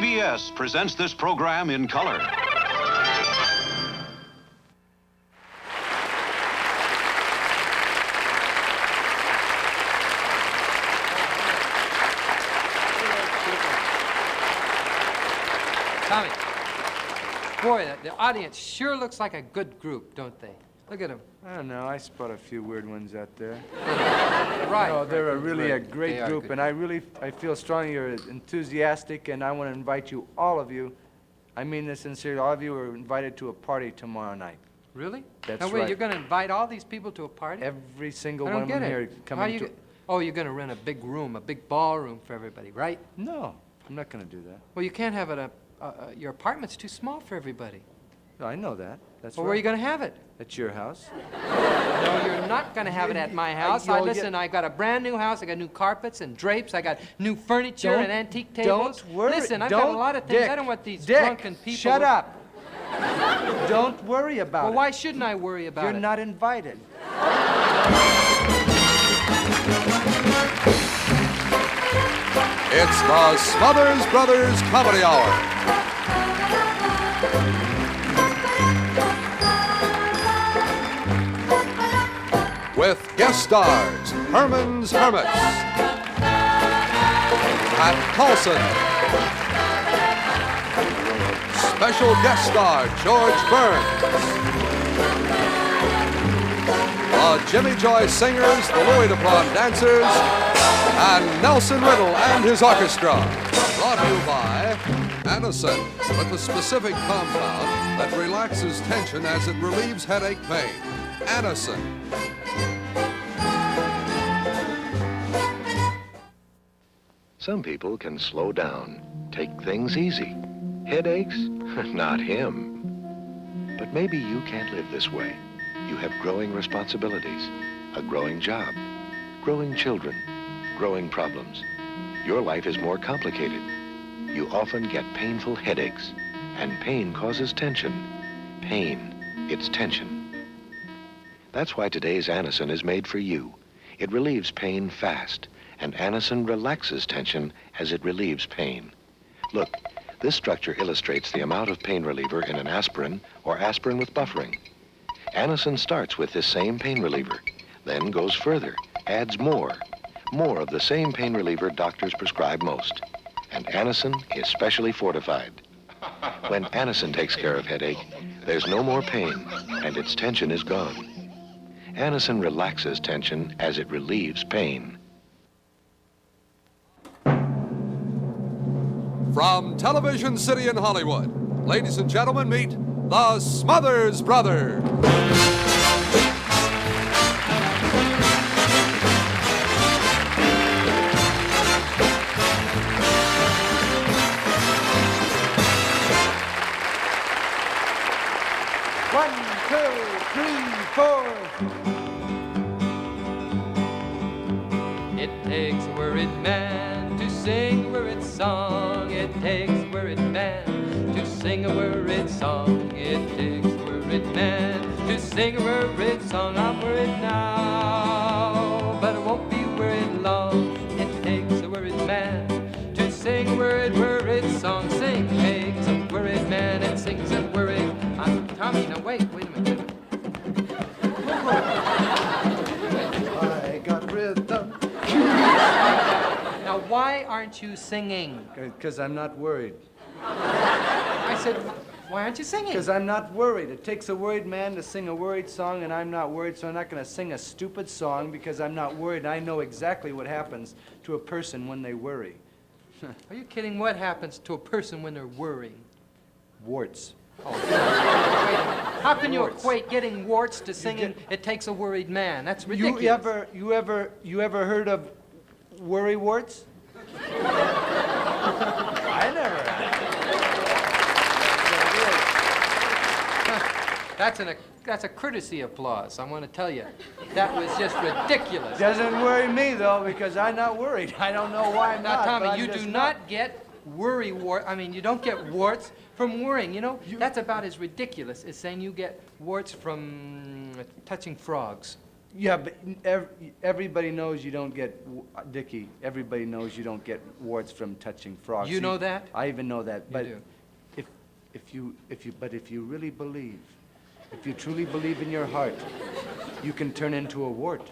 CBS presents this program in color. Tommy, boy, the audience sure looks like a good group, don't they? Look at them. I don't know. I spot a few weird ones out there. Right. No, they're really a They great are group, good. and I feel strongly you're enthusiastic, and I want to invite you, all of you. I mean this sincerely. All of you are invited to a party tomorrow night. Really? That's now, wait, right. you're going to invite all these people to a party? Every single I one don't of them get here it. How coming you to. get- Oh, you're going to rent a big room, a big ballroom for everybody, right? No, I'm not going to do that. Well, you can't have it. Your apartment's too small for everybody. No, I know that. That's Well, right. where are you going to have it? At your house. No, you're not going to have it at my house. Listen, I got a brand new house. I got new carpets and drapes. I got new furniture and antique tables. Don't worry. Listen, I've got a lot of things. Dick, I don't want these Dick, drunken people. shut up. Don't worry about it. Well, why shouldn't I worry about it? You're not invited. It's the Smothers Brothers Comedy Hour. With guest stars, Herman's Hermits, Pat Paulson, special guest star, George Burns, the Jimmy Joy Singers, the Louis DuPont Dancers, and Nelson Riddle and his orchestra. Brought to you by Anacin, with a specific compound that relaxes tension as it relieves headache pain. Anacin. Some people can slow down, take things easy. Headaches? Not him. But maybe you can't live this way. You have growing responsibilities, a growing job, growing children, growing problems. Your life is more complicated. You often get painful headaches, and pain causes tension. Pain, it's tension. That's why today's Anacin is made for you. It relieves pain fast, and Anacin relaxes tension as it relieves pain. Look, this structure illustrates the amount of pain reliever in an aspirin or aspirin with buffering. Anacin starts with this same pain reliever, then goes further, adds more of the same pain reliever doctors prescribe most. And Anacin is specially fortified. When Anacin takes care of headache, there's no more pain, and its tension is gone. Anacin relaxes tension as it relieves pain. From Television City in Hollywood, ladies and gentlemen, meet the Smothers Brothers. One, two, three, four. It takes a worried man to sing a worried song. It takes a worried man to sing a worried song. It takes a worried man to sing a worried song. I'm worried now, but I won't be worried long. It takes a worried man to sing a worried song. Sing takes a worried man and sings a worried. Tommy, now wait a minute. I got rhythm. Now why aren't you singing? Because I'm not worried. I said, why aren't you singing? Because I'm not worried. It takes a worried man to sing a worried song, and I'm not worried, so I'm not going to sing a stupid song because I'm not worried. I know exactly what happens to a person when they worry. Are you kidding? What happens to a person when they're worrying? Warts. How can you Warts. equate getting warts to singing "It Takes a Worried Man"? That's ridiculous. You ever heard of worry warts? I never have. That's a courtesy applause. I want to tell you, that was just ridiculous. Doesn't worry me though, because I'm not worried. I don't know why I'm Now, not. Tommy, but I'm you just do not get you don't get warts from worrying. You know, that's about as ridiculous as saying you get warts from touching frogs. Yeah, but everybody knows you don't get, Dickie, everybody knows you don't get warts from touching frogs. You know that? I even know that. But do. if you really believe, if you truly believe in your heart, you can turn into a wart.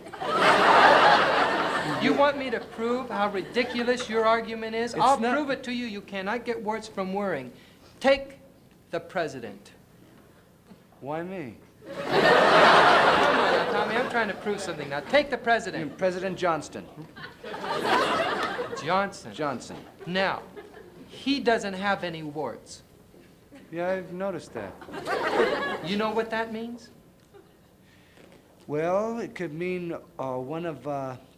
You want me to prove how ridiculous your argument is? I'll prove it to you. You cannot get warts from worrying. Take the president. Why me? Come on now, Tommy, I'm trying to prove something now. Take the president. President Johnston. Johnson. Johnson. Now, he doesn't have any warts. Yeah, I've noticed that. You know what that means? Well, it could mean one of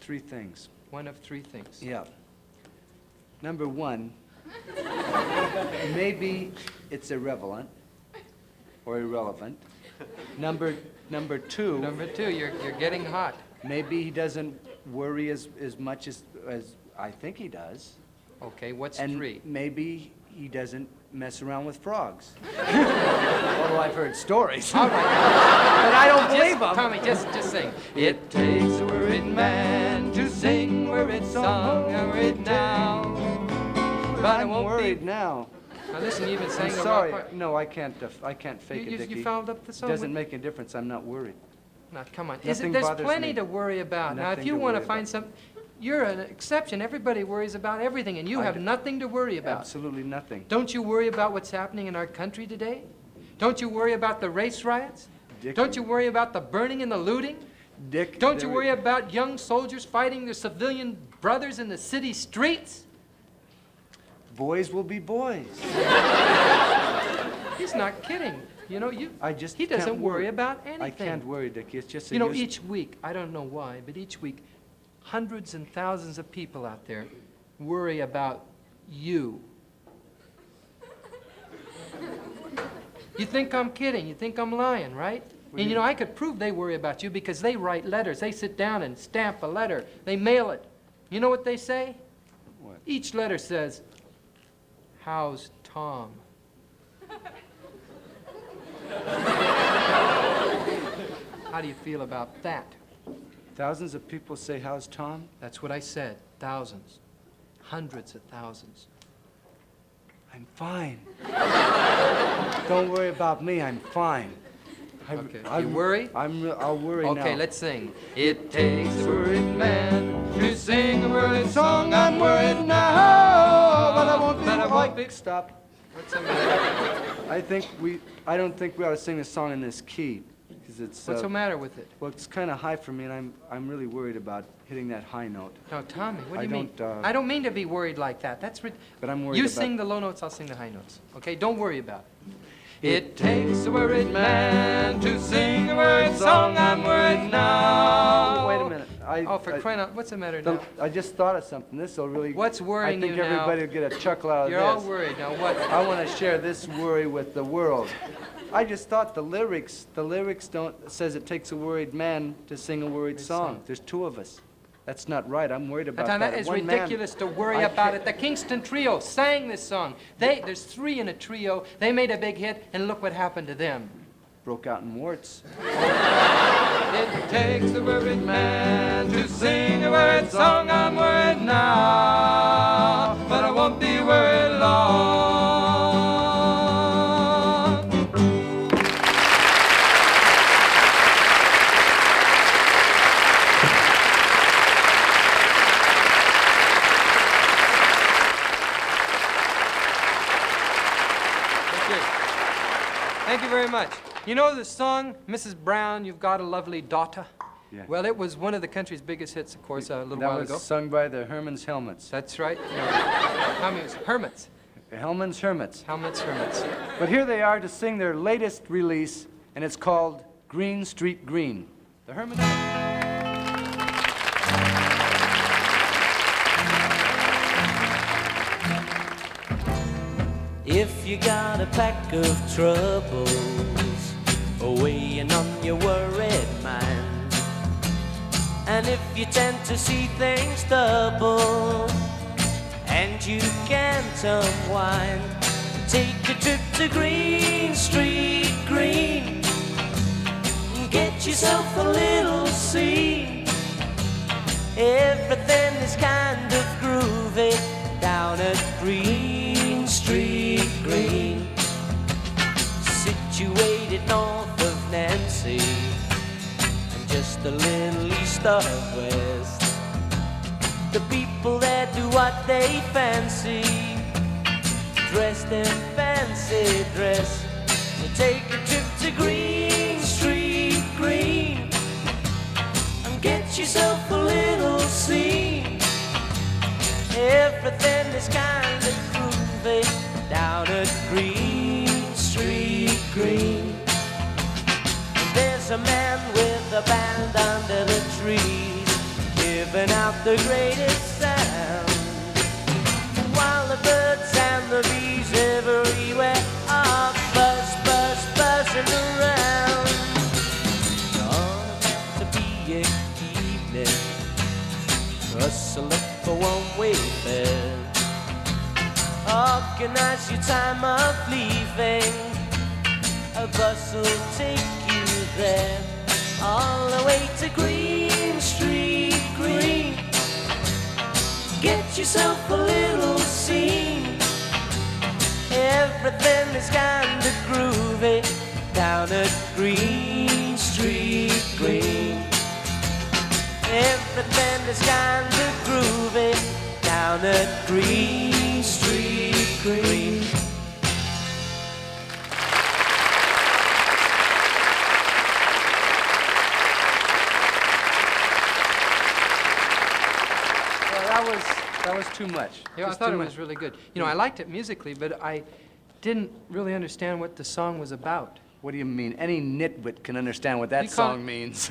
three things. One of three things. Yeah. Number one, maybe it's irrelevant or irrelevant. Number two. Number two, you're getting hot. Maybe he doesn't worry as much as I think he does. Okay, what's And three? maybe he doesn't mess around with frogs. Although I've heard stories. All right. But I don't believe them. Tommy, just sing. It takes a worried man to sing worried song, worried now. But I'm worried now. Now listen, you've been saying I'm the sorry. wrong part. No, I can't fake it, Dickie. You fouled up the It song. doesn't make a difference. I'm not worried. Now, come on. Nothing There's bothers plenty me. to worry about. Now, if Nothing you to want to worry find about. some, you're an exception. Everybody worries about everything, and you I have d- nothing to worry about. Absolutely nothing. Don't you worry about what's happening in our country today? Don't you worry about the race riots? Dick, Don't you worry about the burning and the looting? Dick, Don't you there- worry about young soldiers fighting their civilian brothers in the city streets? Boys will be boys. He's not kidding. You know, he can't doesn't worry about anything. I can't worry, Dickie. It's just You know, each week, I don't know why, but each week, hundreds and thousands of people out there worry about you. You think I'm kidding. You think I'm lying, right? And you know, I could prove they worry about you because they write letters. They sit down and stamp a letter. They mail it. You know what they say? What? Each letter says, "How's Tom?" How do you feel about that? Thousands of people say, "How's Tom?" That's what I said. Thousands. Hundreds of thousands. I'm fine. Don't worry about me. I'm fine. Okay. You worry? I'll worry now. Okay, let's sing. It takes a worried man to sing a worried song. I'm worried now, but I won't be. But I won't be. Stop. What's the matter? I don't think we ought to sing this song in this key, because it's. What's the matter with it? Well, it's kind of high for me, and I'm really worried about hitting that high note. No, Tommy, what do I you mean? don't, I don't mean to be worried like that. But I'm worried You about. sing the low notes, I'll sing the high notes. Okay, don't worry about it. It takes a worried man to sing a worried song. I'm worried now. Wait a minute. Oh, for crying out! What's the matter now? I just thought of something. This will really. What's worrying I think you now? everybody will get a chuckle out of You're this. all worried now. What? I want to share this worry with the world. I just thought the lyrics don't says it takes a worried man to sing a worried song. There's two of us. That's not right. I'm worried about Now, that. that is One man- ridiculous to worry I about can't- it. The Kingston Trio sang this song. There's three in a trio. They made a big hit, and look what happened to them. Broke out in warts. It takes a worried man to sing a worried song. I'm worried now, but I won't be worried long. Thank you very much. You know the song, Mrs. Brown, You've Got a Lovely Daughter? Yeah. Well, it was one of the country's biggest hits, of course, a little while That ago. was sung by the Herman's Helmets. That's right. No. I mean, it was Hermits. The Herman's Hermits. Hermits. But here they are to sing their latest release, and it's called Green Street Green. The Herman. If you got a pack of troubles weighing on your worried mind, and if you tend to see things double and you can't unwind, take a trip to Green Street Green. Get yourself a little seat. just a little east of west. The people there do what they fancy, dressed in fancy dress. So take a trip to Green Street Green and get yourself a little scene. Everything is kind of groovy down at Green Street Green. There's a man with a band under the trees, giving out the greatest sound, while the birds and the bees everywhere are buzz, buzz, buzzing around. Gonna be an evening, hustle up for one-way fare. Organize your time of leaving, a bus will take you there, all the way to Green Street Green. Get yourself a little scene. Everything is kind of groovy down at Green Street Green. Everything is kind of groovy down at Green Street Green. That was too much. Yeah, I Just thought too it much. was really good. You know, I liked it musically, but I didn't really understand what the song was about. What do you mean? Any nitwit can understand what that You can't- song means.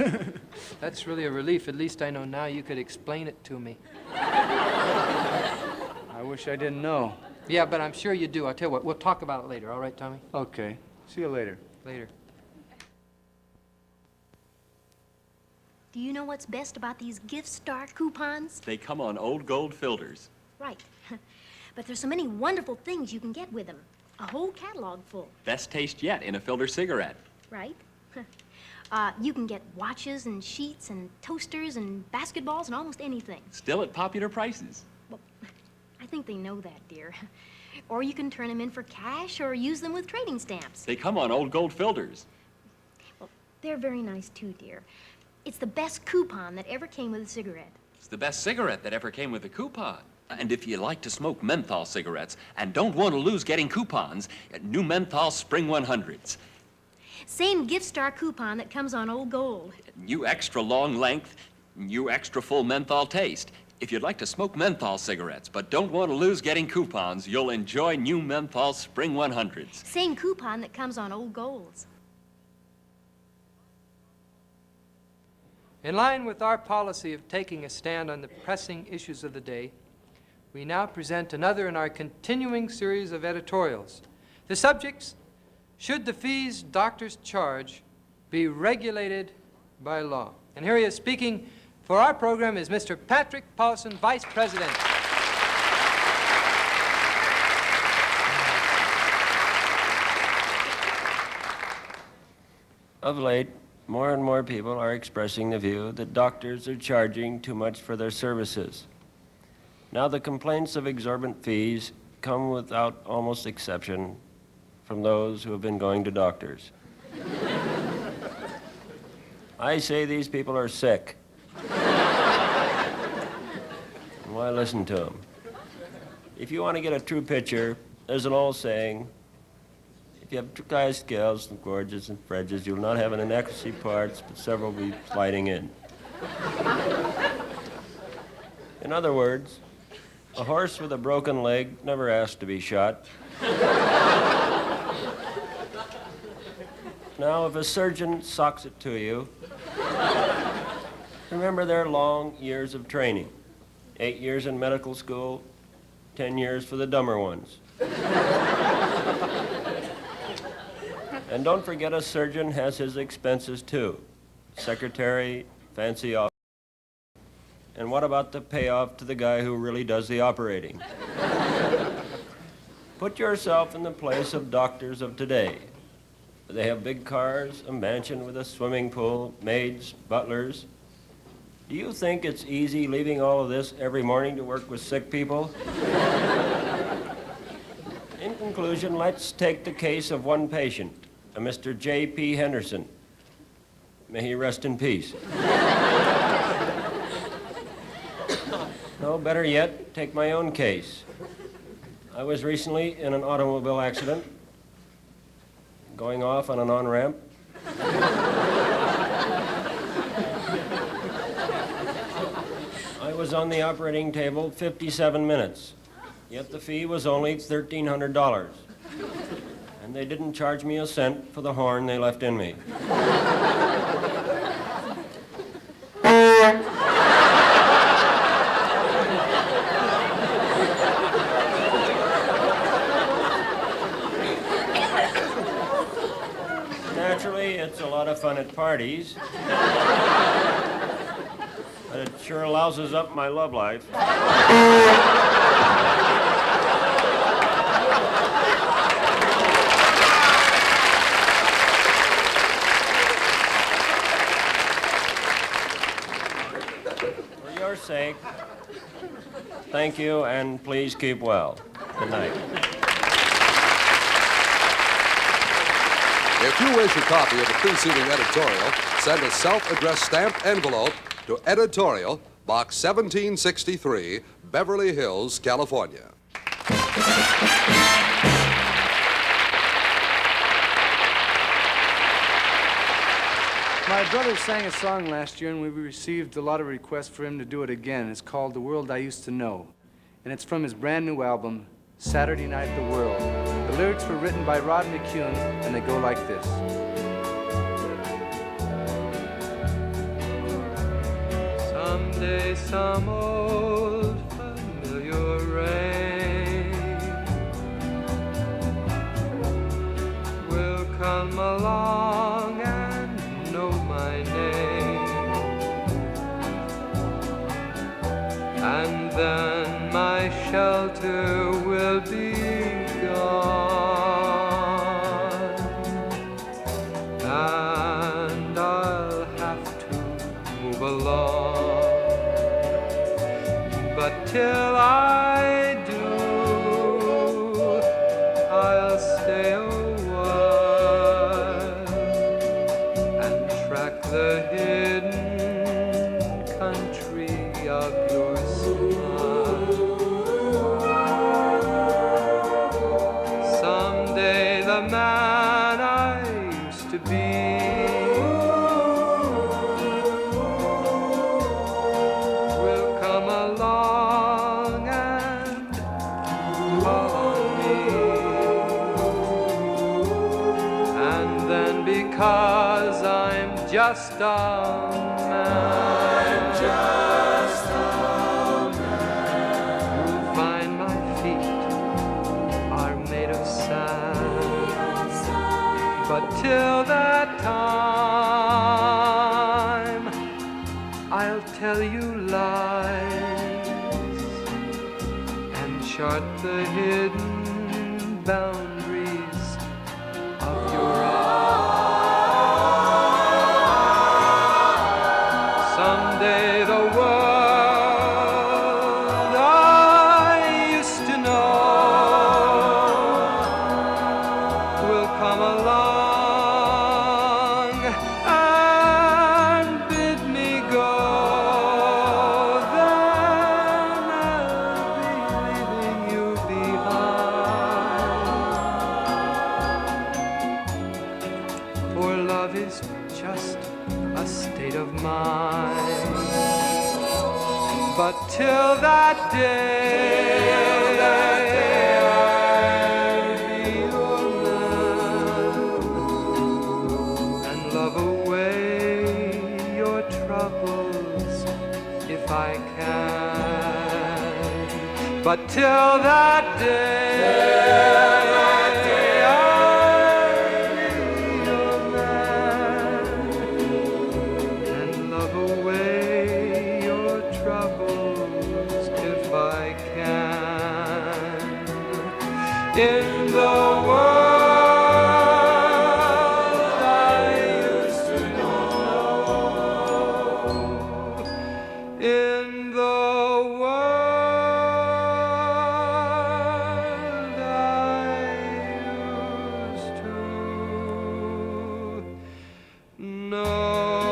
That's really a relief. At least I know now you could explain it to me. I wish I didn't know. Yeah, but I'm sure you do. I'll tell you what, we'll talk about it later. All right, Tommy? Okay. See you later. Later. Do you know what's best about these gift star coupons? They come on old gold filters. Right. But there's so many wonderful things you can get with them. A whole catalog full, Best taste yet in a filter cigarette. right? You can get watches and sheets and toasters and basketballs and almost anything. Still at popular prices. Well, I think they know that, dear. Or you can turn them in for cash or use them with trading stamps. They come on old gold filters. Well, they're very nice too, dear. It's the best coupon that ever came with a cigarette. It's the best cigarette that ever came with a coupon. And if you like to smoke menthol cigarettes and don't want to lose getting coupons, new menthol Spring 100s. Same gift star coupon that comes on Old Gold. New extra long length, new extra full menthol taste. If you'd like to smoke menthol cigarettes but don't want to lose getting coupons, you'll enjoy new menthol Spring 100s. Same coupon that comes on Old Golds. In line with our policy of taking a stand on the pressing issues of the day, we now present another in our continuing series of editorials. The subjects: should the fees doctors charge be regulated by law? And here he is speaking for our program is Mr. Patrick Paulson, Vice President. Of late, more and more people are expressing the view that doctors are charging too much for their services. Now, the complaints of exorbitant fees come without almost exception from those who have been going to doctors. I say these people are sick. Why listen to them? If you want to get a true picture, there's an old saying: if you have two guys' scales, and gorges and fredges, you'll not have an inaccuracy parts, but several will be sliding in. In other words, a horse with a broken leg never asked to be shot. Now, if a surgeon socks it to you, remember their long years of training. 8 years in medical school, 10 years for the dumber ones. And don't forget, a surgeon has his expenses too. Secretary, fancy office. And what about the payoff to the guy who really does the operating? Put yourself in the place of doctors of today. They have big cars, a mansion with a swimming pool, maids, butlers. Do you think it's easy leaving all of this every morning to work with sick people? In conclusion, let's take the case of one patient, a Mr. J.P. Henderson. May he rest in peace. No, better yet, take my own case. I was recently in an automobile accident, going off on an on-ramp. I was on the operating table 57 minutes, yet the fee was only $1,300. And they didn't charge me a cent for the horn they left in me. Naturally, it's a lot of fun at parties, but it sure louses up my love life. For your sake, thank you, and please keep well. Good night. If you wish a copy of the preceding editorial, send a self-addressed stamped envelope to Editorial, Box 1763, Beverly Hills, California. My brother sang a song last year, and we received a lot of requests for him to do it again. It's called The World I Used to Know, and it's from his brand new album, Saturday Night at the World. The lyrics were written by Rod McCune, and they go like this. Someday some old familiar rain will come along and know my name, and then my shelter will be gone, and I'll have to move along. But till I do, I'll stay a while and track the hidden country of your smile. Someday the man I used to be will come along and call on me, and then because I'm just a man, you'll find my feet are made of sand. But till that time, I'll tell you lies and chart the hidden boundaries of your eyes. Someday the world I used to know will come along and bid me go. Then I'll be leaving you behind. For love is just a state of mind. But till that day, I'll be your man and love away your troubles if I can. But till that day, I'll be your man and love away your troubles if I can. In the world I used to know, in the world I used to know.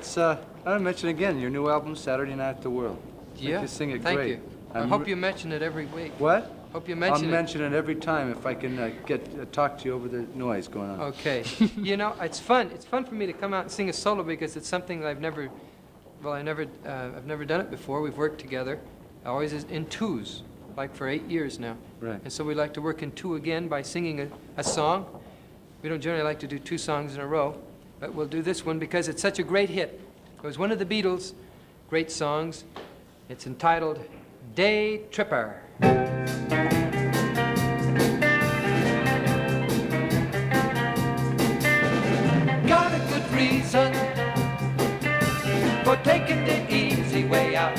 It's, I want to mention again, your new album, Saturday Night at the World. I think Yeah, you sing it thank great. you. I hope you mention it every week. What? Hope you mention I'll it. mention it every time if I can talk to you over the noise going on. Okay. You know, it's fun. It's fun for me to come out and sing a solo because it's something that I've never done it before. We've worked together, always in twos, like for 8 years now. Right. And so we like to work in two again by singing a song. We don't generally like to do 2 songs in a row, but we'll do this one because it's such a great hit. It was one of the Beatles' great songs. It's entitled Day Tripper. Got a good reason for taking the easy way out.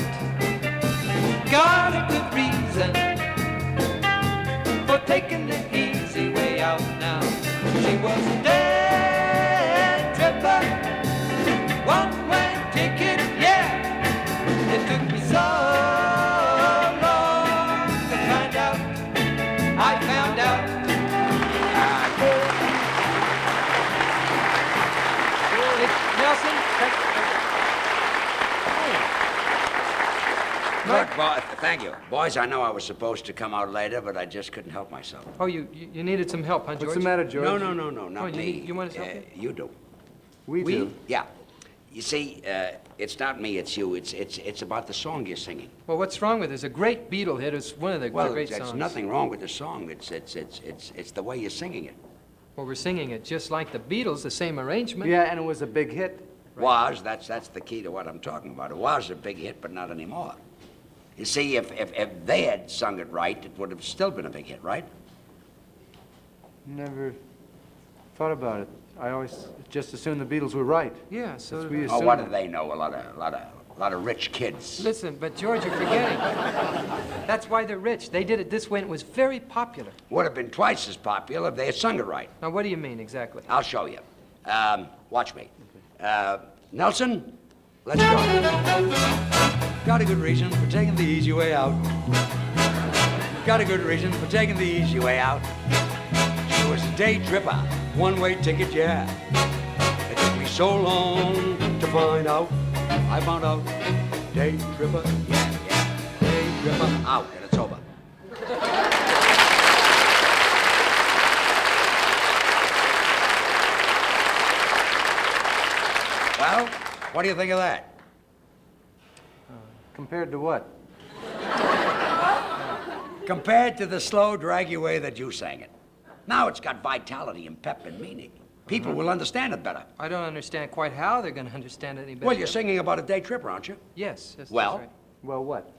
Got a good reason for taking the easy way out now. She was a day tripper, one-way ticket, yeah. It took me so long to find out. I found out. Nelson, Look, thank you. Boys, I know I was supposed to come out later, but I just couldn't help myself. Oh, you needed some help, huh, George? What's the matter, George? No, not Oh, me. you want us to help you? You do. We do. Yeah. You see, it's not me, it's you. It's about the song you're singing. Well, what's wrong with it? It's a great Beatle hit. It's one of the Well, great there's songs. nothing wrong with the song. It's the way you're singing it. Well, we're singing it just like the Beatles, the same arrangement. Yeah, and it was a big hit. Was, that's the key to what I'm talking about. It was a big hit, but not anymore. You see, if they had sung it right, it would have still been a big hit, right? Never thought about it. I always just assumed the Beatles were right. Yeah, so That's we did I. Oh, assumed what that. do they know? A lot of rich kids. Listen, but George, you're forgetting. That's why they're rich. They did it this way, and it was very popular. Would have been twice as popular if they had sung it right. Now, what do you mean exactly? I'll show you. Watch me. Nelson, let's go. Got a good reason for taking the easy way out. Got a good reason for taking the easy way out. She was a day tripper, one-way ticket, yeah. It took me so long to find out. I found out, day tripper, yeah. Day tripper, out, and it's over. Well, what do you think of that? Compared to what? Compared to the slow, draggy way that you sang it. Now it's got vitality and pep and meaning. People will understand it better. I don't understand quite how they're going to understand it any better. Well, you're singing about a day tripper, aren't you? Yes, that's Well? right. Well, what?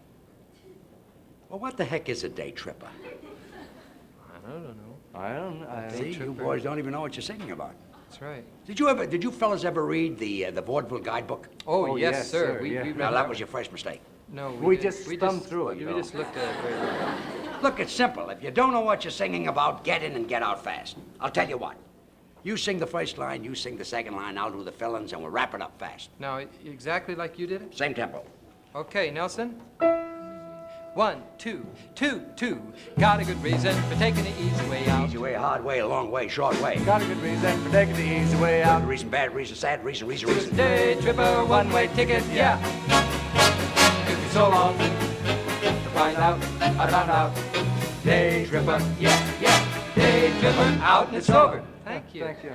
Well, what the heck is a day tripper? I don't know. I don't know. See, you boys don't even know what you're singing about. That's right. Did you fellas ever read the vaudeville guidebook? Oh, Oh, yes, yes, sir. sir, We yeah. read Now, that that was your first mistake. No, We didn't. just thumbed through it, We though. just looked at it very well. Look, it's simple. If you don't know what you're singing about, get in and get out fast. I'll tell you what. You sing the first line, you sing the second line, I'll do the fill-ins, and we'll wrap it up fast. Now, exactly like you did it? Same tempo. Okay, Nelson. 1, 2, 2, 2. Got a good reason for taking the easy way out. Easy way, hard way, long way, short way. Got a good reason for taking the easy way Good out. reason, bad reason, sad reason, reason. Day tripper, one-way ticket, yeah. Took me so long to find out. I found out. Day tripper, yeah. Day tripper, out and it's over. Thank you. Thank you.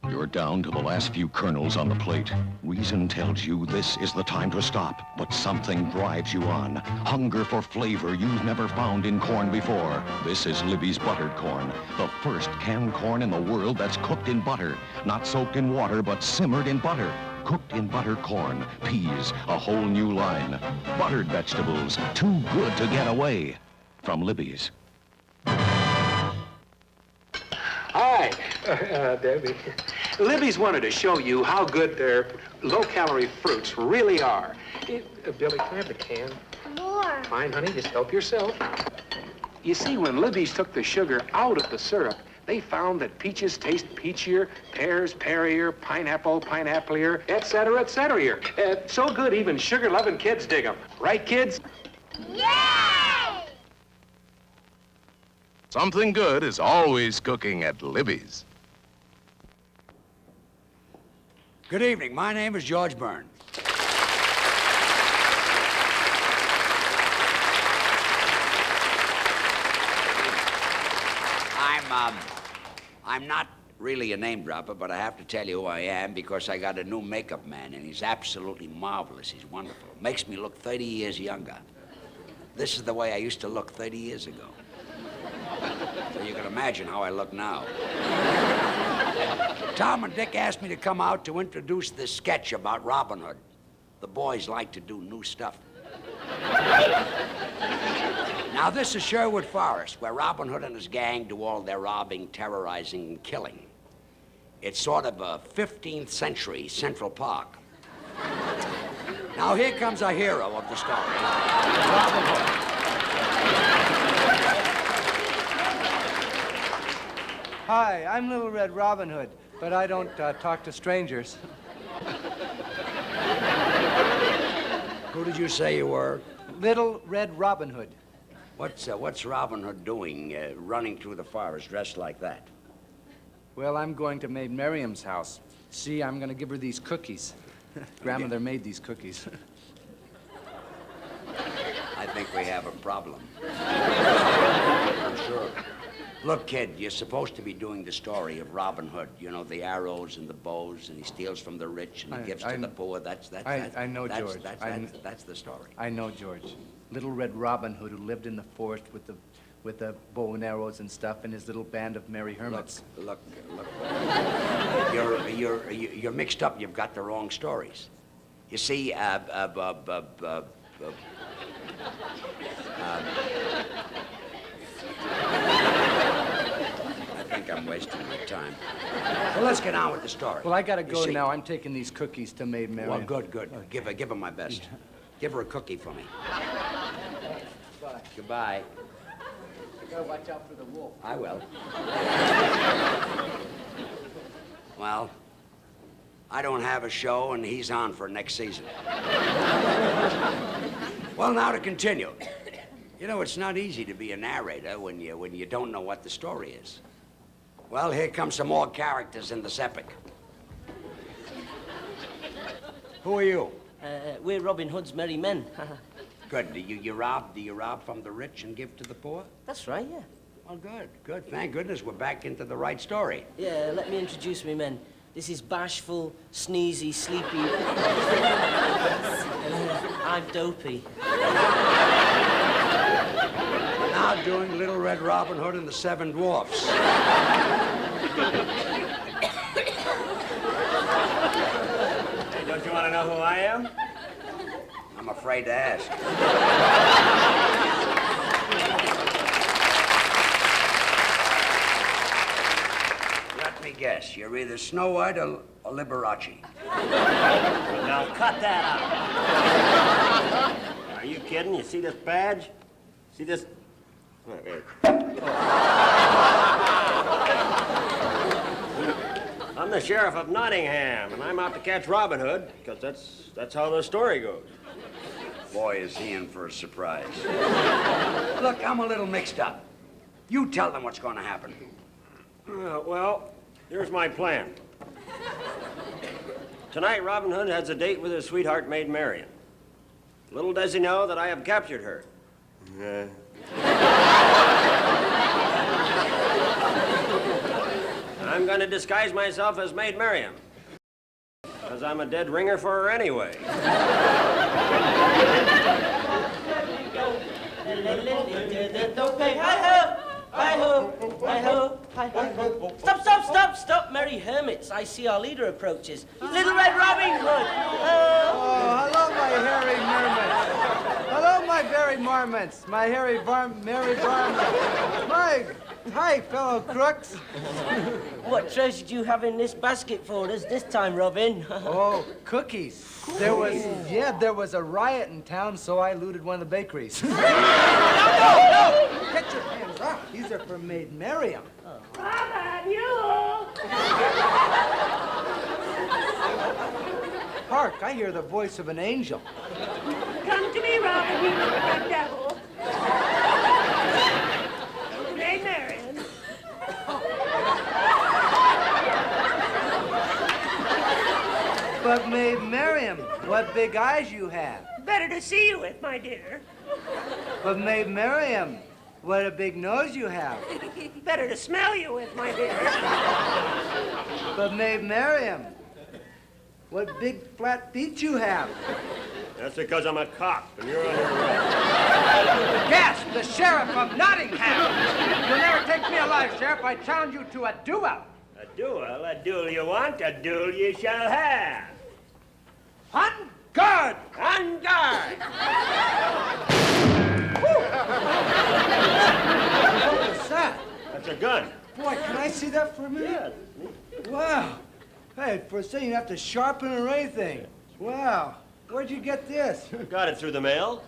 You're down to the last few kernels on the plate. Reason tells you this is the time to stop, but something drives you on. Hunger for flavor you've never found in corn before. This is Libby's buttered corn, the first canned corn in the world that's cooked in butter. Not soaked in water, but simmered in butter. Cooked in buttered corn, peas, a whole new line. Buttered vegetables, too good to get away. From Libby's. Hi, Debbie. Libby's wanted to show you how good their low-calorie fruits really are. Billy, can I have the can? More. Fine, honey, just help yourself. You see, when Libby's took the sugar out of the syrup, they found that peaches taste peachier, pears pearier, pineapple pineapplier, et cetera, so good even sugar-loving kids dig them. Right, kids? Something good is always cooking at Libby's. Good evening. My name is George Byrne. I'm not really a name dropper, but I have to tell you who I am because I got a new makeup man, and he's absolutely marvelous. He's wonderful. Makes me look 30 years younger. This is the way I used to look 30 years ago. So you can imagine how I look now. Tom and Dick asked me to come out to introduce this sketch about Robin Hood. The boys like to do new stuff. Now, this is Sherwood Forest, where Robin Hood and his gang do all their robbing, terrorizing, and killing. It's sort of a 15th century Central Park. Now, here comes a hero of the story, Robin Hood. Hi, I'm Little Red Robin Hood, but I don't talk to strangers. Who did you say you were? Little Red Robin Hood. What's Robin Hood doing, running through the forest dressed like that? Well, I'm going to Maid Marian's house. See, I'm going to give her these cookies. Grandmother made these cookies. I think we have a problem. I'm sure. Look, kid, you're supposed to be doing the story of Robin Hood. You know, the arrows and the bows, and he steals from the rich and he gives to the poor. I know, George. That's the story. I know, George. Little Red Robin Hood, who lived in the forest with the bow and arrows and stuff, and his little band of merry hermits. Look. You're mixed up. You've got the wrong stories. You see, I think I'm wasting my time. Well, let's get on with the story. Well, I gotta go now. I'm taking these cookies to Maid Marian. Well, good. Give her my best. Give her a cookie for me. Bye. Goodbye. You gotta watch out for the wolf. I will. Well, I don't have a show, and he's on for next season. Well, now to continue. You know, it's not easy to be a narrator when you don't know what the story is. Well, here come some more characters in this epic. Who are you? We're Robin Hood's merry men. Good. Do you rob from the rich and give to the poor? That's right, yeah. Well, good. Thank goodness we're back into the right story. Yeah, let me introduce me men. This is bashful, sneezy, sleepy. I'm dopey. Now doing Little Red Robin Hood and the Seven Dwarfs. Hey, don't you want to know who I am? I'm afraid to ask. Let me guess. You're either Snow White or Liberace. Now cut that out. Are you kidding? You see this badge? See this? I'm the sheriff of Nottingham, and I'm out to catch Robin Hood, because that's how the story goes. Boy, is he in for a surprise. Look, I'm a little mixed up. You tell them what's going to happen. Well, here's my plan. Tonight, Robin Hood has a date with his sweetheart, Maid Marian. Little does he know that I have captured her. I'm going to disguise myself as Maid Marian, because I'm a dead ringer for her anyway. Stop, merry hermits. I see our leader approaches. Little Red Robin Hood. Oh, hello, my hairy mermaids. Hello, my very marmots. My hairy merry varmints. Hi, fellow crooks. What treasure do you have in this basket for us this time, Robin? Oh, cookies. There was a riot in town, so I looted one of the bakeries. No! Get your hands off. These are for Maid Marian. Robin, you! Hark, I hear the voice of an angel. Come to me, Robin, you little devil. Maid Marian. But Maid Miriam, what big eyes you have. Better to see you with, my dear. But Maid Miriam, what a big nose you have. Better to smell you with, my dear. But Maid Miriam, what big flat feet you have. That's because I'm a cop, and you're on your right. Gasp, the Sheriff of Nottingham! You'll never take me alive, Sheriff. I challenge you to a duel. A duel? A duel you want, a duel you shall have. On guard! On guard! What's that? That's a gun. Boy, can I see that for a minute? Yeah. Wow. Hey, for a second you have to sharpen or anything. Wow. Where'd you get this? Got it through the mail.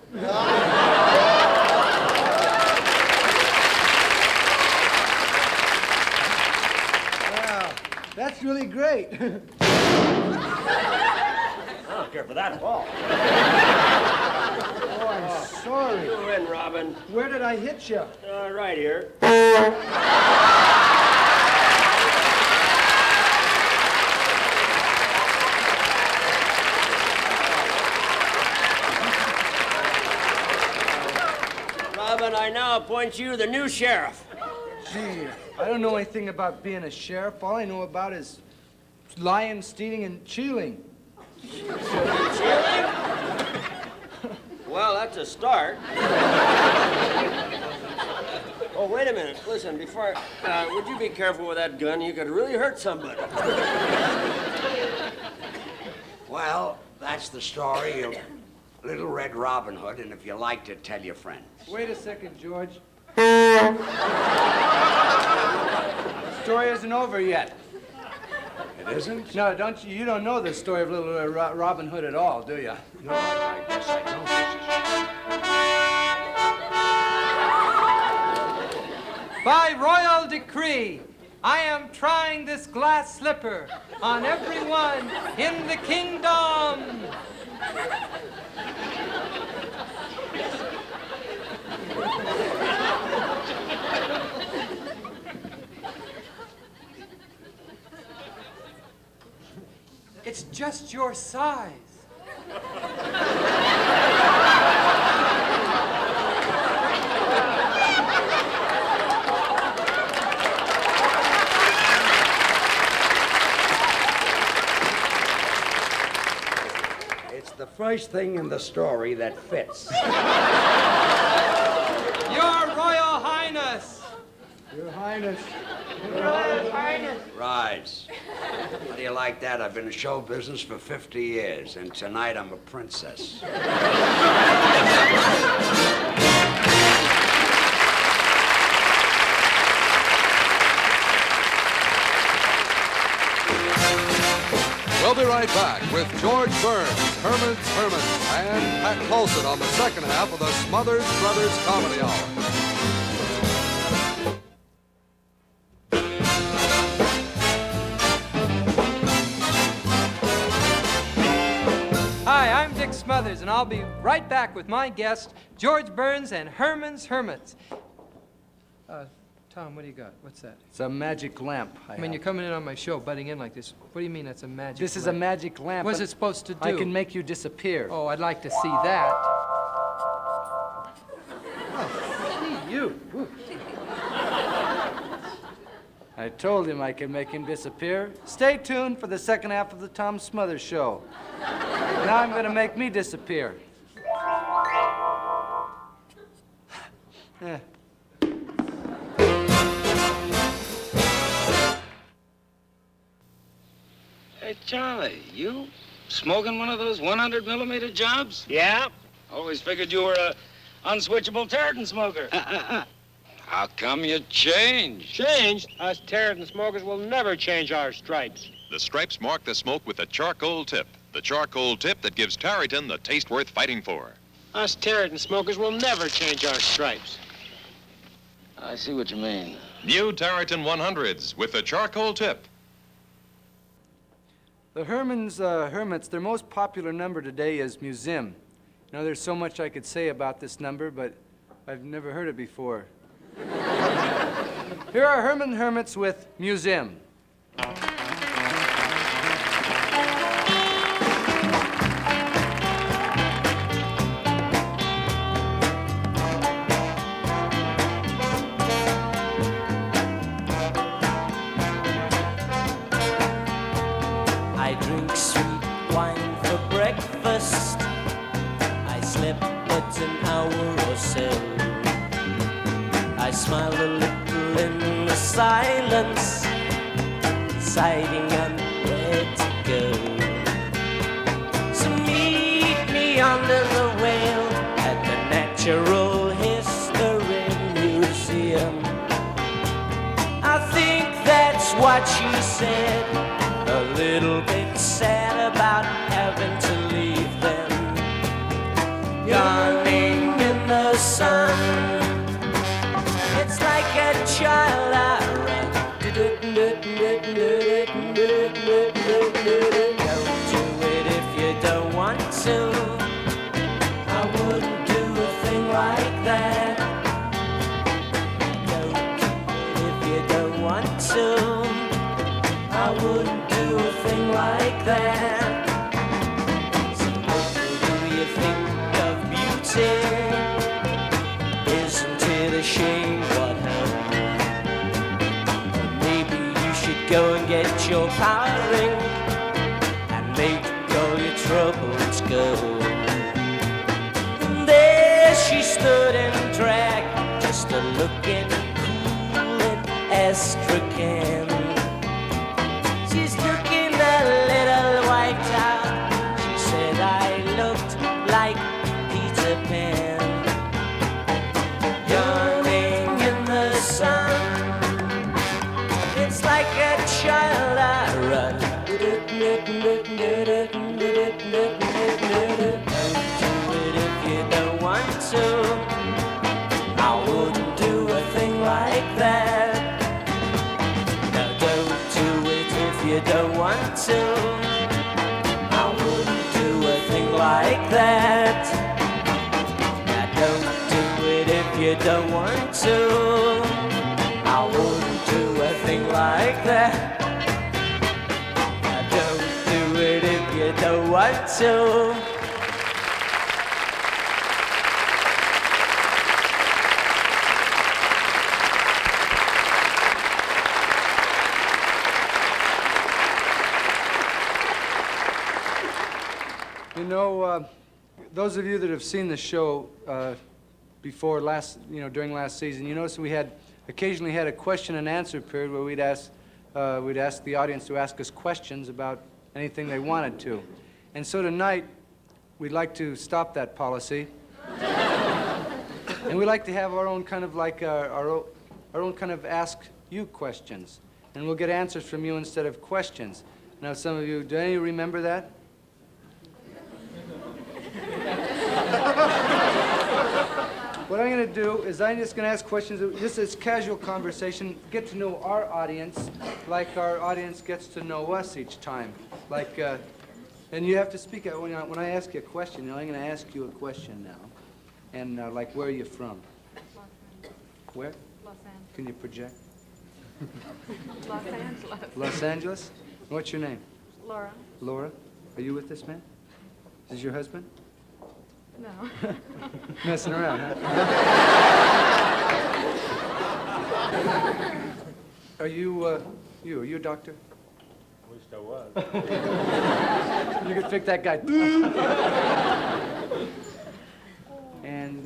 Wow. That's really great. I don't care for that ball. Oh, I'm sorry. You win, Robin. Where did I hit you? Right here. Robin, I now appoint you the new sheriff. Gee, I don't know anything about being a sheriff. All I know about is lying, stealing, and cheating. Cheating? Well, that's a start. Oh, wait a minute. Listen, before... would you be careful with that gun? You could really hurt somebody. Well, that's the story of Little Red Robin Hood, and if you like to tell your friends. Wait a second, George. The story isn't over yet. It isn't? No, you don't know the story of Little Red Robin Hood at all, do you? No, I guess I don't. By royal decree, I am trying this glass slipper on everyone in the kingdom. It's just your size. It's the first thing in the story that fits. Your Royal Highness. Your Highness. Your Royal Highness. Rise. How do you like that? I've been in show business for 50 years, and tonight I'm a princess. We'll be right back with George Burns, Hermits, and Pat Colson on the second half of the Smothers Brothers Comedy Hour. Hi, I'm Dick Smothers, and I'll be right back with my guest, George Burns and Herman's Hermits. Tom, what do you got? What's that? It's a magic lamp. I mean, you're coming in on my show, butting in like this. What do you mean that's a magic This is lamp? a magic lamp. What's it supposed to do? I can make you disappear. Oh, I'd like to see that. Oh, see you. Whew. I told him I could make him disappear. Stay tuned for the second half of the Tom Smothers Show. Now I'm going to make me disappear. Eh. Hey, Charlie, you smoking one of those 100-millimeter jobs? Yeah? Always figured you were a unswitchable Territon smoker. How come you changed? Changed? Us Territon smokers will never change our stripes. The stripes mark the smoke with a charcoal tip. The charcoal tip that gives Tarryton the taste worth fighting for. Us Territon smokers will never change our stripes. I see what you mean. New Tarryton 100s with the charcoal tip. The Hermits, their most popular number today is Museum. You know, there's so much I could say about this number, but I've never heard it before. Here are Hermits with Museum. I drink sweet wine for breakfast. I slept but an hour or so. I smiled a little in the silence, deciding I'm ready to go. So meet me under the whale at the Natural History Museum. I think that's what she said, a little bit sad about having to leave them, yawning in the sun. It's like a child I run. Don't do it if you don't want to. I wouldn't do a thing like that. Don't do it if you don't want to. I wouldn't do a thing like that. So what do you think of beauty? Isn't it a shame what happened? Maybe you should go and get your power ring and make all your troubles go. And there she stood in drag, just a looking cool in Astrakhan. She's looking a little wiped out. She said I looked like Peter Pan, yawning in the sun. It's like a child I run. Don't do it if you don't want to. I wouldn't do a thing like that. Now don't do it if you don't want to. I wouldn't do a thing like that. Now don't do it if you don't want to. I wouldn't do a thing like that. Now don't do it if you don't want to. You know, those of you that have seen the show before during last season, you notice we occasionally had a question and answer period where we'd ask the audience to ask us questions about anything they wanted to. And so tonight, we'd like to stop that policy. And we'd like to have our own kind of our own kind of ask you questions. And we'll get answers from you instead of questions. Now, some of you, do any of you remember that? What I'm going to do is I'm just going to ask questions. This is casual conversation. Get to know our audience like our audience gets to know us each time. And you have to speak out. When I ask you a question, I'm going to ask you a question now. And like, where are you from? Los Angeles. Where? Los Angeles. Can you project? Los Angeles. Los Angeles? What's your name? Laura. Laura? Are you with this man? Is this your husband? No. Messing around, huh? Are you a doctor? Wish I was. You could pick that guy. And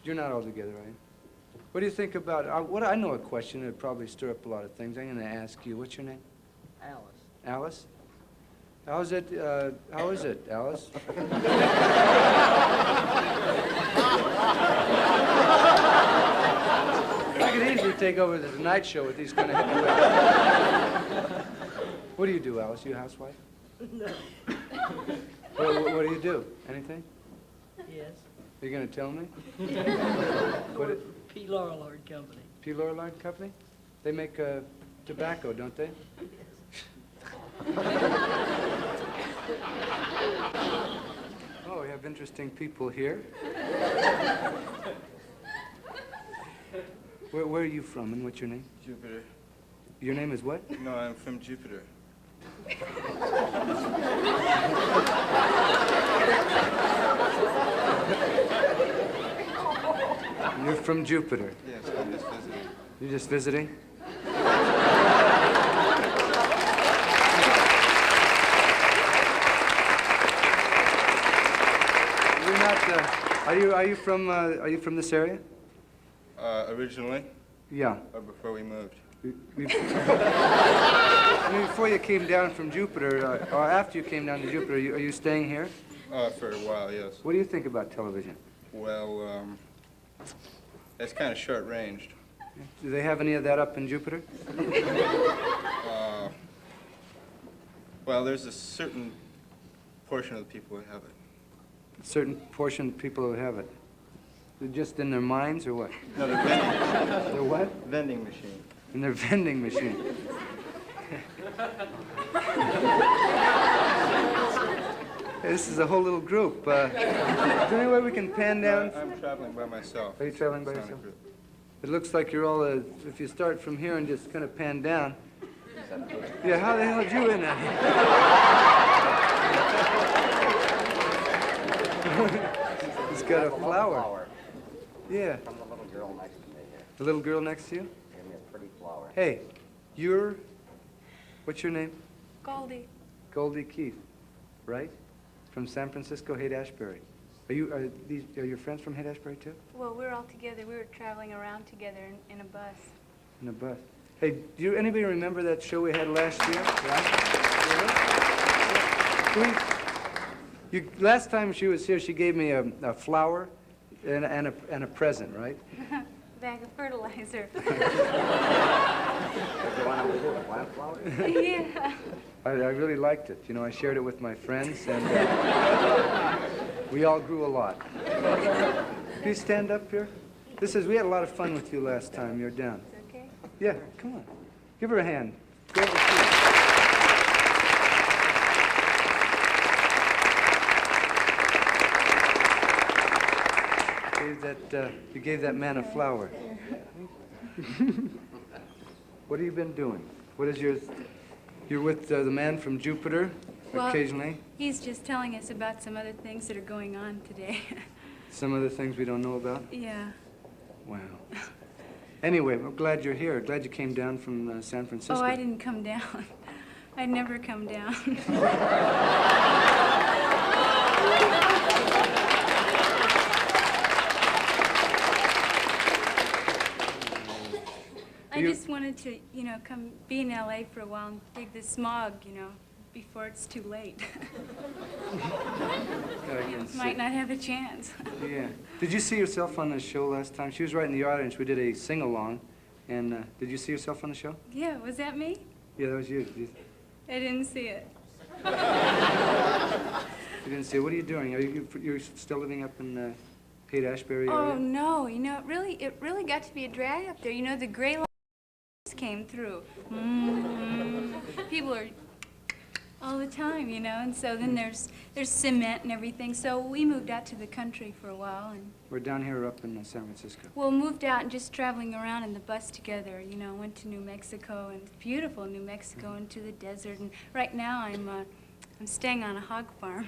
you're not all together, are you? What do you think about, I know a question that would probably stir up a lot of things. I'm going to ask you, what's your name? Alice. Alice? How is it, Alice? I could easily take over the Tonight Show with these kind of heavyweights. What do you do, Alice? You a housewife? No. What do you do? Anything? Yes. Are you going to tell me? P. Lorillard Company. P. Lorillard Company? They make tobacco, don't they? Oh, we have interesting people here. Where are you from and what's your name? Jupiter. Your name is what? No, I'm from Jupiter. You're from Jupiter? Yes, I'm just visiting. You're just visiting? Are you from this area? Originally? Yeah. Or before we moved? I mean, before you came down from Jupiter, or after you came down to Jupiter, are you staying here? For a while, yes. What do you think about television? Well, it's kind of short-ranged. Do they have any of that up in Jupiter? Well, there's a certain portion of the people who have it. A certain portion of people who have it. They're just in their minds, or what? No, they're vending. They're what? Vending machine. In their vending machine. This is a whole little group. Is there any way we can pan down? I'm traveling by myself. Are you traveling by yourself? It looks like you're all, if you start from here and just kind of pan down. Yeah, how the hell did you in that? He's got a flower. Yeah. From the little girl next to me here. The little girl next to you? Give me a pretty flower. Hey, what's your name? Goldie. Goldie Keith, right? From San Francisco, Haight-Ashbury. Are your friends from Haight-Ashbury too? Well, we're all together. We were traveling around together in a bus. In a bus. Hey, anybody remember that show we had last year? Yeah. Last time she was here, she gave me a flower and a present, right? Bag of fertilizer. You want to do a plant flower? Yeah. I really liked it. You know, I shared it with my friends, and we all grew a lot. Please stand up here. We had a lot of fun with you last time. You're down. It's okay? Yeah, come on. Give her a hand. Go over You gave that man a flower. What have you been doing? What is yours? You're with the man from Jupiter, occasionally? He's just telling us about some other things that are going on today. Some other things we don't know about? Yeah. Wow. Anyway, I'm glad you're here. Glad you came down from San Francisco. Oh, I didn't come down. I'd never come down. I just wanted to, come be in L.A. for a while and dig the smog, before it's too late. Might not have a chance. Yeah. Did you see yourself on the show last time? She was right in the audience. We did a sing-along. And did you see yourself on the show? Yeah, was that me? Yeah, that was you. I didn't see it. You didn't see it. What are you doing? You're still living up in Haight-Ashbury area? Oh, no. It really got to be a drag up there. The gray lines came through. People are all the time, and so then there's cement and everything. So we moved out to the country for a while, and we're down here up in San Francisco. Well, moved out and just traveling around in the bus together. Went to New Mexico, and beautiful New Mexico, into the desert. And right now I'm staying on a hog farm.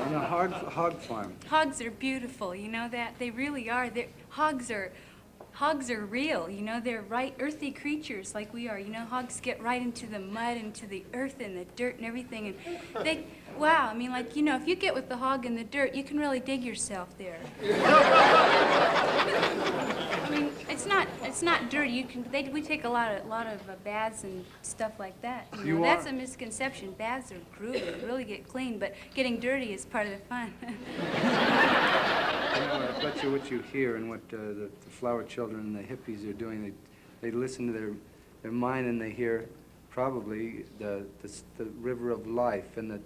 On a hog farm. Hogs are beautiful. You know that? They really are. Hogs are real, they're right earthy creatures like we are. Hogs get right into the mud, into the earth and the dirt and everything. And wow, if you get with the hog in the dirt, you can really dig yourself there. It's not dirty. We take a lot of baths and stuff like that. That's a misconception. Baths are groovy, really get clean, but getting dirty is part of the fun. I bet you what you hear and what the flower children and the hippies are doing, they listen to their mind and they hear probably the river of life and the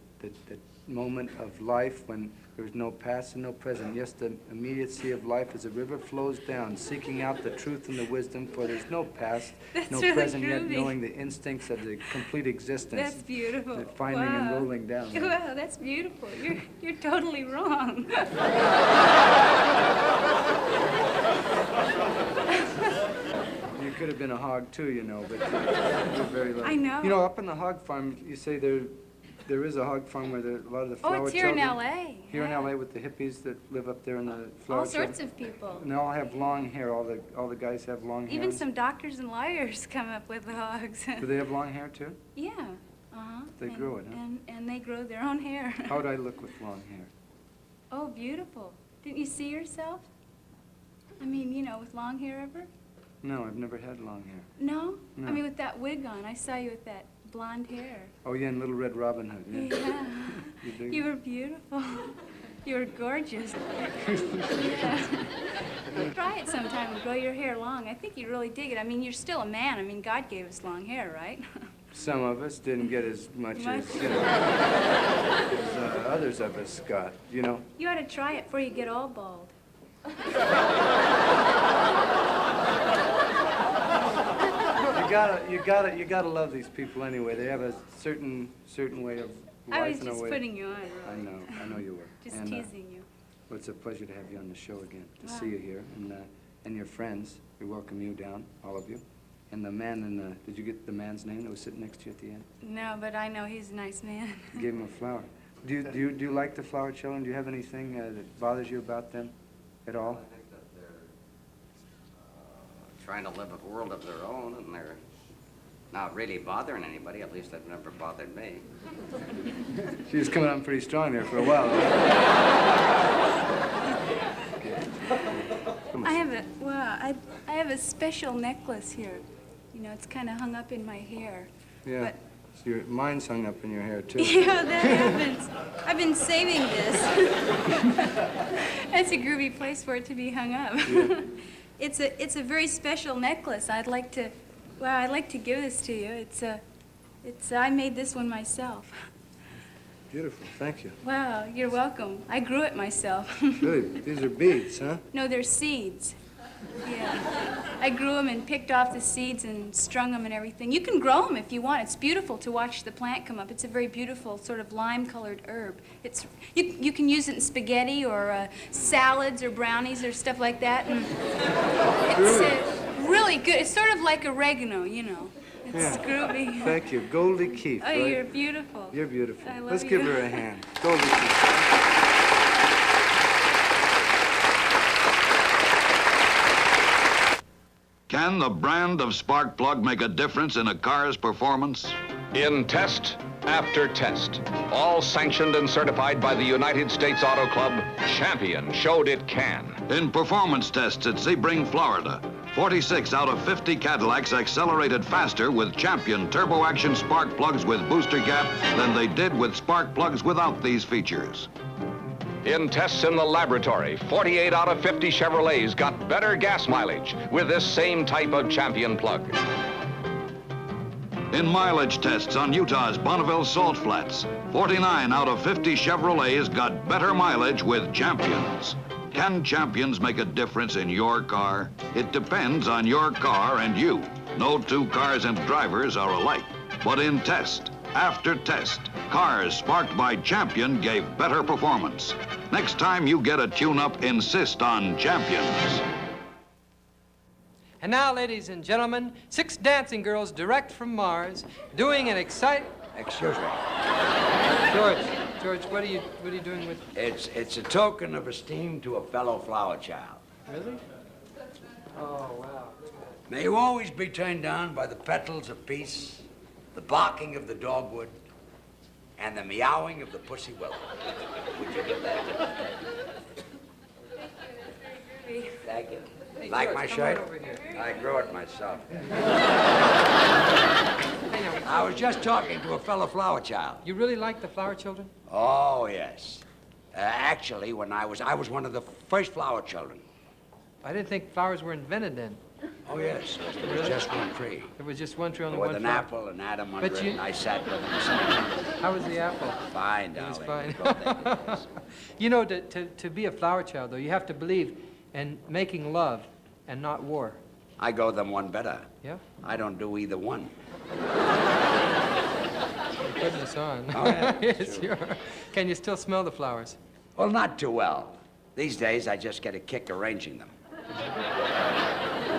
moment of life when there's no past and no present. Yes, the immediacy of life as a river flows down, seeking out the truth and the wisdom, for there's no past, no really present, groovy. yet knowing the instincts of the complete existence. That's beautiful. Finding and rolling down. Right? Wow, that's beautiful. You're totally wrong. You could have been a hog too, but you're very lucky. I know. Up in the hog farm, you say there is a hog farm where a lot of the flower it's here children. in L.A. Here in L.A. with the hippies that live up there in the flower All sorts children. of people. And they all have long hair. All the guys have long hair. Even some doctors and lawyers come up with the hogs. Do they have long hair too? Yeah. Uh-huh. They grow it, huh? And they grow their own hair. How'd I look with long hair? Oh, beautiful. Didn't you see yourself? I mean, you know, with long hair ever? No, I've never had long hair. No? No. I mean, with that wig on. I saw you with that blonde hair. Oh, yeah, and Little Red Robin Hood. Yeah. You dig You it? were beautiful. You were gorgeous. Yeah. Try it sometime and grow your hair long. I think you'd really dig it. I mean, you're still a man. I mean, God gave us long hair, right? Some of us didn't get as much as, you know, as others of us got, you know. You ought to try it before you get all bald. You gotta love these people anyway. They have a certain way of life. I was and a just way. putting you on. I know you were. Just And, teasing you. Well, it's a pleasure to have you on the show again, to Wow. see you here, and your friends. We welcome you down, all of you. And the man in the, did you get the man's name that was sitting next to you at the end? No, but I know he's a nice man. You gave him a flower. Do you like the flower children? Do you have anything that bothers you about them at all? I think that they're trying to live a world of their own, and they're not really bothering anybody. At least they've never bothered me. She was coming on pretty strong there for a while. I have a special necklace here. You know, it's kind of hung up in my hair. Yeah. So mine's hung up in your hair, too. Yeah, that happens. I've been saving this. That's a groovy place for it to be hung up. Yeah. It's a very special necklace. I'd like to give this to you. I made this one myself. Beautiful, thank you. Wow, you're welcome. I grew it myself. Really, these are beads, huh? No, they're seeds. Yeah. I grew them and picked off the seeds and strung them and everything. You can grow them if you want. It's beautiful to watch the plant come up. It's a very beautiful sort of lime-colored herb. You can use it in spaghetti or salads or brownies or stuff like that. And it's really good. It's sort of like oregano, you know. It's groovy. Thank you. Goldie Keith, Oh, right? you're beautiful. You're beautiful. I love Let's you. give her a hand. Goldie Keith. Can the brand of spark plug make a difference in a car's performance? In test after test, all sanctioned and certified by the United States Auto Club, Champion showed it can. In performance tests at Sebring, Florida, 46 out of 50 Cadillacs accelerated faster with Champion turbo action spark plugs with booster gap than they did with spark plugs without these features. In tests in the laboratory, 48 out of 50 Chevrolets got better gas mileage with this same type of Champion plug. In mileage tests on Utah's Bonneville Salt Flats, 49 out of 50 Chevrolets got better mileage with Champions. Can Champions make a difference in your car? It depends on your car and you. No two cars and drivers are alike. But in test after test, cars sparked by Champion gave better performance. Next time you get a tune-up, insist on Champions. And now, ladies and gentlemen, 6 dancing girls direct from Mars, doing an exciting... Excuse me. George, what are you doing with... It's a token of esteem to a fellow flower child. Really? Oh, wow. May you always be turned down by the petals of peace, the barking of the dogwood, and the meowing of the pussy willow. Would you give that? Thank you. Hey, Like George, my come shirt? on over here. I grew it myself. I was just talking to a fellow flower child. You really like the flower children? Oh, yes. Actually, when I was one of the first flower children. I didn't think flowers were invented then. Oh, yes. There was just one tree. There was just one tree, only With one an flower. apple and Adam under But it, you- and I sat with him. How was the apple? Fine, It was darling. fine. You know, to be a flower child, though, you have to believe in making love and not war. I go them one better. Yeah? I don't do either one. You're putting us on. Oh, yeah, Yes, sure. you are. Can you still smell the flowers? Well, not too well. These days, I just get a kick arranging them.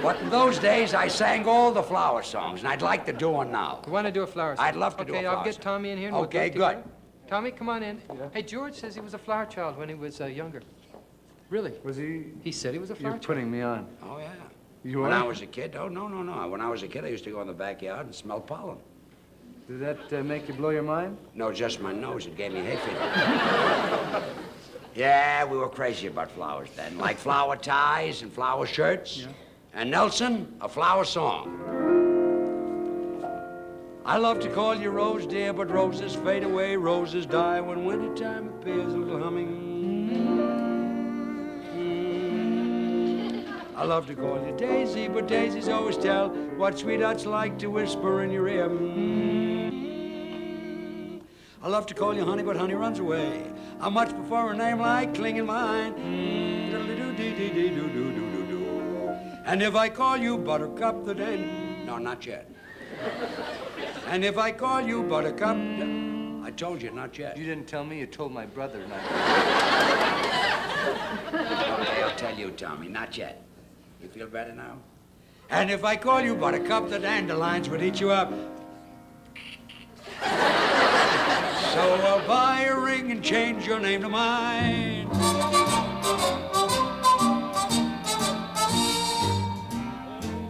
But in those days, I sang all the flower songs, and I'd like to do one now. You want to do a flower song? I'd love to do a Okay, flower I'll get song. Tommy in here. And we'll do Okay, it good. together. Tommy, come on in. Hey, George says he was a flower child when he was younger. Really? Was he? He said he was a flower You're child. putting me on. Oh, yeah. You When are? I was a kid, oh, no. When I was a kid, I used to go in the backyard and smell pollen. Did that make you blow your mind? No, just my nose. It gave me hay fever. Yeah, we were crazy about flowers then. Like flower ties and flower shirts. Yeah. And Nelson, a flower song. I love to call you Rose, dear, but roses fade away, roses die when wintertime appears, a little humming. I love to call you Daisy, but daisies always tell what sweethearts like to whisper in your ear. I love to call you honey, but honey runs away. I much prefer a name like clinging mine. And if I call you Buttercup, then... No, not yet. And if I call you Buttercup... I told you, not yet. You didn't tell me, you told my brother not yet. Okay, I'll tell you, Tommy, not yet. You feel better now? And if I call you Buttercup, the dandelions would eat you up. So I'll buy a ring and change your name to mine.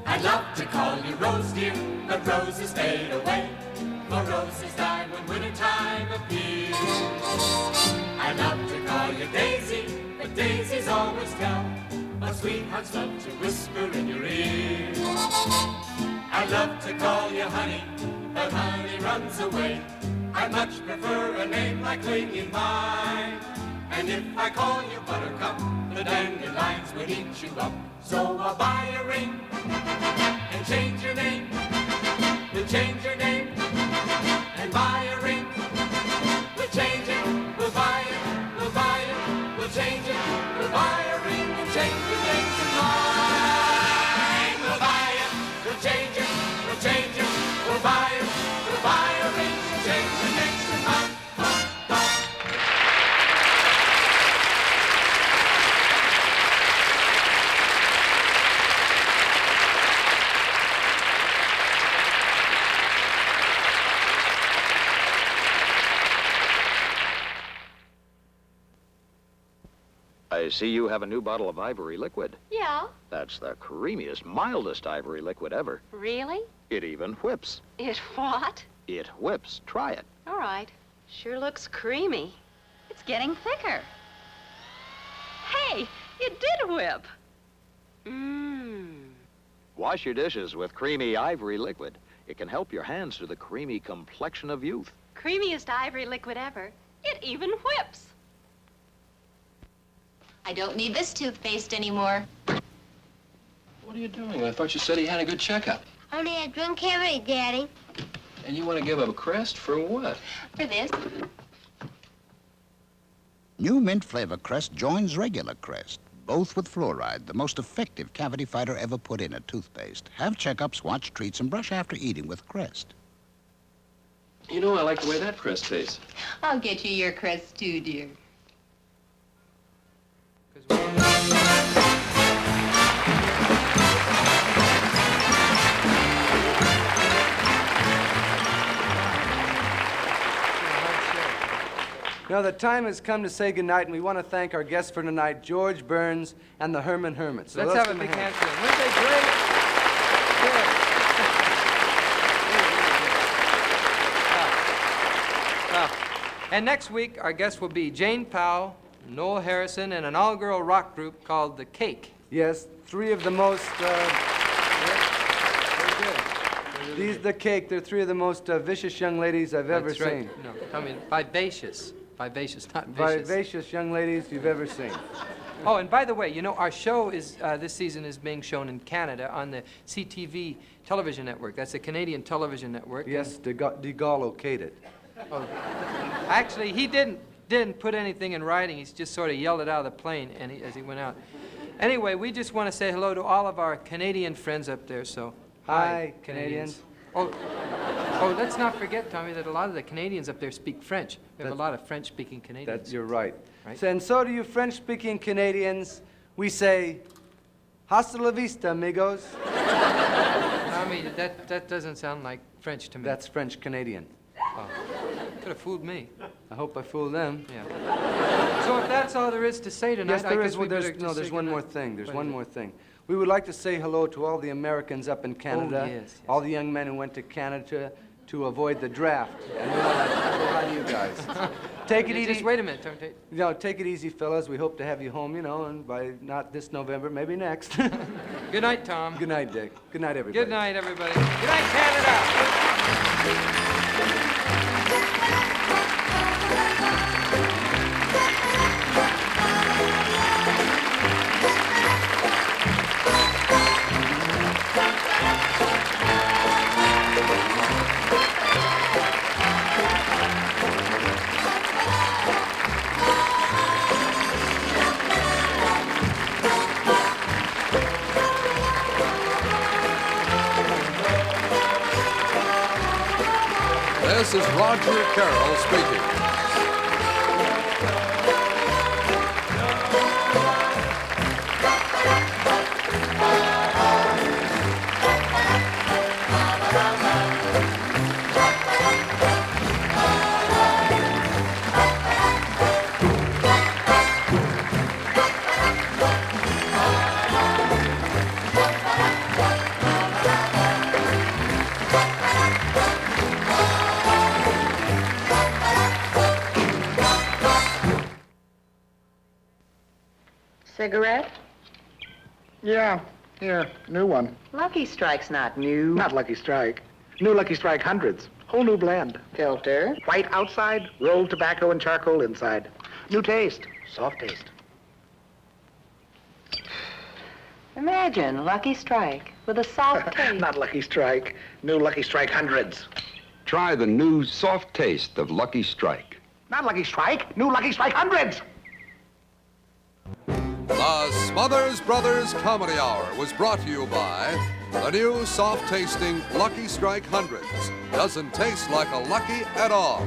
I'd love to call you Rose, dear, but roses fade away, for roses die when wintertime appears. I'd love to call you Daisy, but daisies always tell what sweethearts love to whisper in your ear. I'd love to call you honey, but honey runs away. I much prefer a name like clinging mine. And if I call you Buttercup, the dandelions would eat you up. So I'll buy a ring and change your name. We'll change your name and buy a ring. We'll change it, we'll buy it, we'll buy it, we'll change it, we'll buy a ring and change your name to mine. We'll buy it, we'll change it, we'll change it, we'll buy it, we'll buy a ring and change your name to mine. I see you have a new bottle of ivory liquid. Yeah. That's the creamiest, mildest ivory liquid ever. Really? It even whips. It what? It whips. Try it. All right. Sure looks creamy. It's getting thicker. Hey, it did whip. Wash your dishes with creamy ivory liquid. It can help your hands to the creamy complexion of youth. Creamiest ivory liquid ever. It even whips. I don't need this toothpaste anymore. What are you doing? I thought you said he had a good checkup. Only I drunk every, Daddy. And you want to give up a crest for what? For this. New mint flavor Crest joins regular Crest, both with fluoride, the most effective cavity fighter ever put in a toothpaste. Have checkups, watch treats, and brush after eating with Crest. You know, I like the way that crest tastes. I'll get you your Crest too, dear. Now, the time has come to say goodnight, and we want to thank our guests for tonight, George Burns and the Herman Hermits. So Let's have a big hand for them. Weren't they great? And next week, our guests will be Jane Powell, Noel Harrison, and an all-girl rock group called The Cake. Yes, three of the most... These, The Cake, they're three of the most vicious young ladies I've ever That's right. seen. No, I mean, vivacious. Vivacious, not vicious. Vivacious young ladies you've ever seen. Oh, and by the way, you know, our show is this season is being shown in Canada on the CTV television network. That's a Canadian television network. Yes, de Gaulle okayed it. Oh, actually, he didn't put anything in writing. He's just sort of yelled it out of the plane as he went out. Anyway, we just want to say hello to all of our Canadian friends up there. So, hi, Canadians. Oh, let's not forget, Tommy, that a lot of the Canadians up there speak French. We have a lot of French-speaking Canadians. You're right. Right? And so to you French-speaking Canadians, we say, hasta la vista, amigos. Tommy, that doesn't sound like French to me. That's French-Canadian. Oh, could have fooled me. I hope I fooled them. Yeah. So if that's all there is to say tonight, Yes, there is. there's One more thing. There's one more thing. We would like to say hello to all the Americans up in Canada, yes. all the young men who went to Canada to avoid the draft. And we want to say hi to you guys. Take it easy. Just wait a minute. Take it easy, fellas. We hope to have you home, and by not this November, maybe next. Good night, Tom. Good night, Dick. Good night, everybody. Good night, everybody. Good night, Canada. This is Roger Carroll speaking. Cigarette? Yeah, here, new one. Lucky Strike's not new. Not Lucky Strike. New Lucky Strike hundreds. Whole new blend. Filter? White outside, rolled tobacco and charcoal inside. New taste, soft taste. Imagine Lucky Strike with a soft taste. Not Lucky Strike. New Lucky Strike hundreds. Try the new soft taste of Lucky Strike. Not Lucky Strike. New Lucky Strike hundreds. The Smothers Brothers Comedy Hour was brought to you by the new soft-tasting Lucky Strike Hundreds. Doesn't taste like a Lucky at all.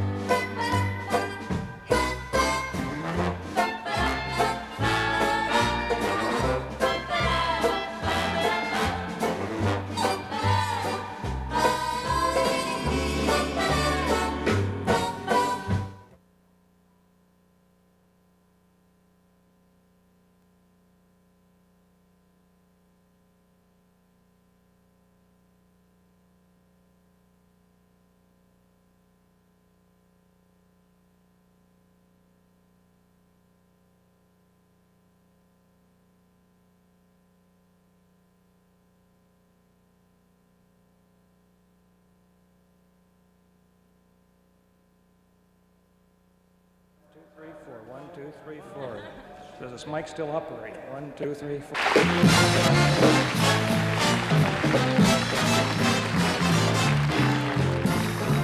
One, two, three, four. Does this mic still operate? 1, 2, 3, 4.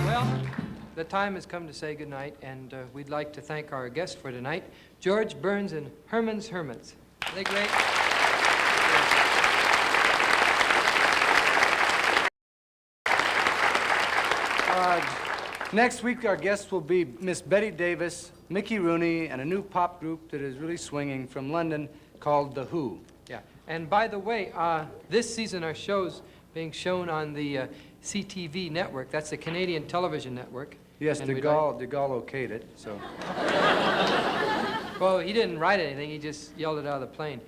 Well, the time has come to say goodnight, and we'd like to thank our guests for tonight, George Burns and Herman's Hermits. Are they great? Next week, our guests will be Miss Betty Davis, Mickey Rooney, and a new pop group that is really swinging from London called The Who. Yeah. And by the way, this season our show's being shown on the CTV network. That's the Canadian Television Network. Yes, And de we'd Gaulle okayed it, so. Well, he didn't write anything. He just yelled it out of the plane.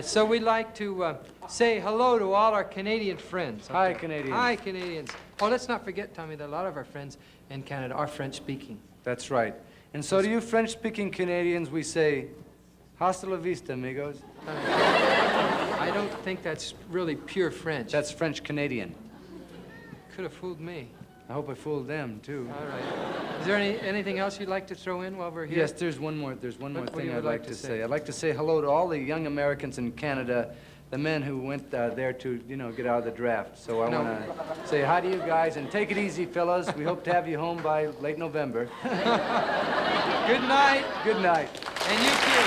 So we'd like to say hello to all our Canadian friends. Hi, Canadians. Hi, Canadians. Oh, let's not forget, Tommy, that a lot of our friends in Canada are French-speaking. That's right. And so to you French-speaking Canadians, we say, hasta la vista, amigos. I don't think that's really pure French. That's French-Canadian. Could have fooled me. I hope I fooled them, too. All right. Is there anything else you'd like to throw in while we're here? Yes, there's one more thing I'd like to say. I'd like to say hello to all the young Americans in Canada, the men who went there to, get out of the draft. So I want to say hi to you guys, and take it easy, fellas. We hope to have you home by late November. Good night. Good night. And you too.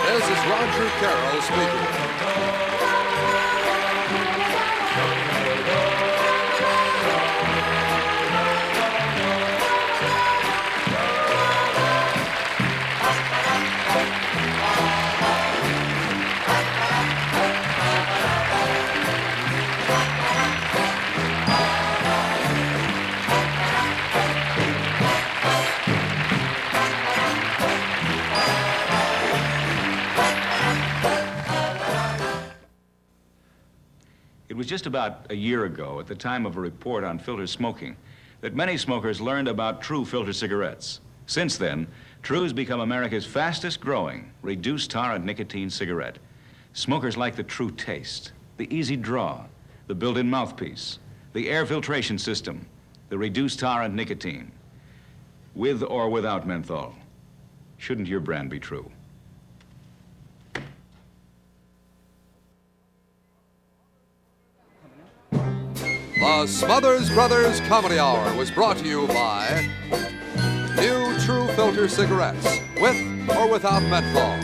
This is Roger Carroll speaking. just about a year ago, at the time of a report on filter smoking, that many smokers learned about True filter cigarettes. Since then, True's become America's fastest growing reduced tar and nicotine cigarette. Smokers like the True taste, the easy draw, the built-in mouthpiece, the air filtration system, the reduced tar and nicotine, with or without menthol. Shouldn't your brand be True? The Smothers Brothers Comedy Hour was brought to you by new True Filter cigarettes, with or without menthol.